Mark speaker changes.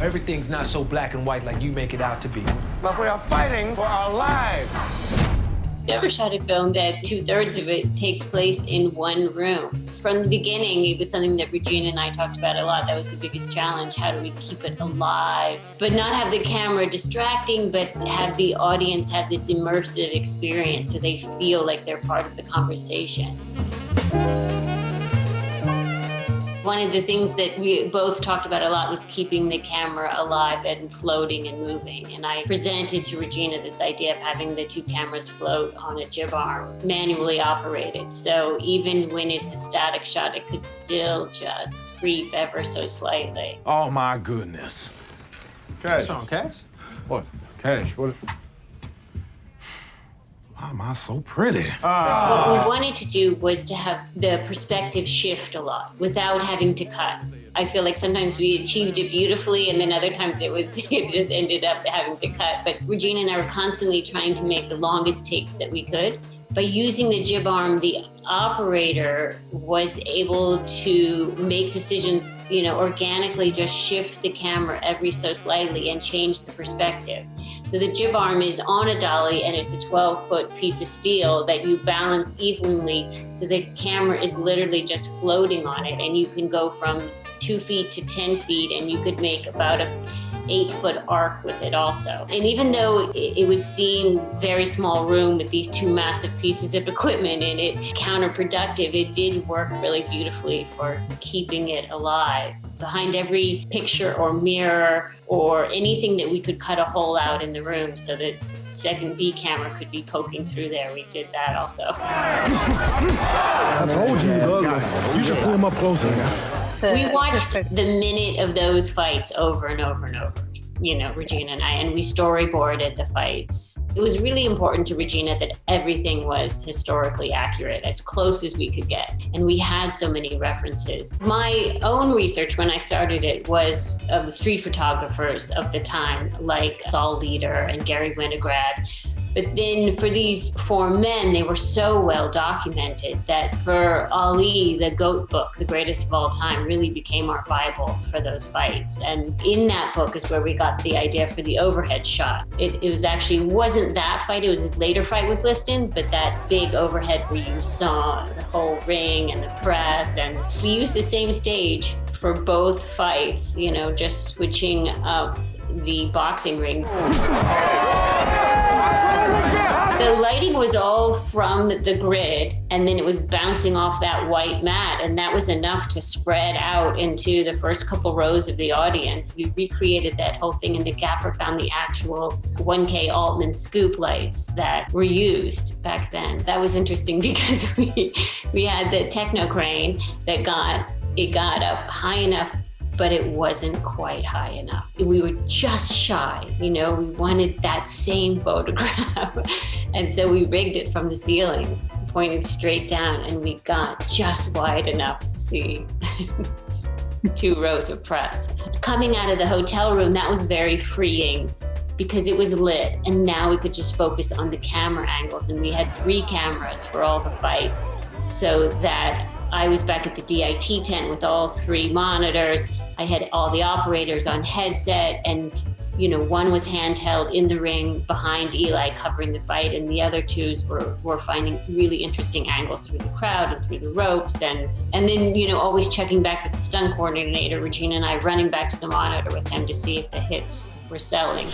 Speaker 1: Everything's not so black and white like you make it out to be.
Speaker 2: But we are fighting for our lives.
Speaker 3: Never shot a film that 2/3 of it takes place in one room. From the beginning, it was something that Regina and I talked about a lot. That was the biggest challenge. How do we keep it alive? But not have the camera distracting, but have the audience have this immersive experience so they feel like they're part of the conversation. One of the things that we both talked about a lot was keeping the camera alive and floating and moving. And I presented to Regina this idea of having the two cameras float on a jib arm, manually operated. So even when it's a static shot, it could still just creep ever so slightly.
Speaker 2: Oh my goodness. Cash.
Speaker 1: What's wrong, Cash?
Speaker 2: What? Cash, what? Why am I so pretty?
Speaker 3: What we wanted to do was to have the perspective shift a lot without having to cut. I feel like sometimes we achieved it beautifully and then other times it just ended up having to cut. But Regina and I were constantly trying to make the longest takes that we could. By using the jib arm, the operator was able to make decisions, organically just shift the camera every so slightly and change the perspective. So the jib arm is on a dolly and it's a 12-foot piece of steel that you balance evenly. So the camera is literally just floating on it and you can go from 2 feet to 10 feet and you could make about a 8-foot arc with it also. And even though it would seem very small room with these two massive pieces of equipment in it, counterproductive, it did work really beautifully for keeping it alive. Behind every picture or mirror or anything that we could cut a hole out in the room so that second B camera could be poking through there, we did that also.
Speaker 2: I told you he was ugly. You should pull him up closer.
Speaker 3: We watched the minute of those fights over and over and over, Regina and I, and we storyboarded the fights. It was really important to Regina that everything was historically accurate, as close as we could get. And we had so many references. My own research when I started it was of the street photographers of the time, like Saul Leader and Gary Winograd. But then for these 4 men, they were so well documented that for Ali, the GOAT book, the greatest of all time, really became our Bible for those fights. And in that book is where we got the idea for the overhead shot. It wasn't that fight, it was a later fight with Liston, but that big overhead where you saw the whole ring and the press. And we used the same stage for both fights, just switching up the boxing ring. The lighting was all from the grid, and then it was bouncing off that white mat, and that was enough to spread out into the first couple rows of the audience. We recreated that whole thing, and the gaffer found the actual 1K Altman scoop lights that were used back then. That was interesting because we had the techno crane that got up high enough, but it wasn't quite high enough. We were just shy, we wanted that same photograph. And so we rigged it from the ceiling, pointed straight down, and we got just wide enough to see 2 rows of press. Coming out of the hotel room, that was very freeing because it was lit, and now we could just focus on the camera angles. And we had 3 cameras for all the fights, so that I was back at the DIT tent with all 3 monitors. I had all the operators on headset, and one was handheld in the ring behind Eli covering the fight, and the other 2s were finding really interesting angles through the crowd and through the ropes, and then always checking back with the stunt coordinator, Regina and I running back to the monitor with him to see if the hits were selling.